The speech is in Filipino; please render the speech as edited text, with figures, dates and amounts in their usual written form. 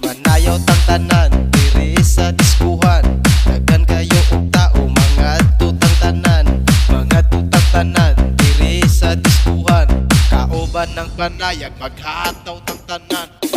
Manayaw tang tanan diri sa diskuhan. Daghan kayo og tao mga tutang tanan. Mga tutang tanan diri sa diskuhan. Kauban ng panayag maghataw tang tanan.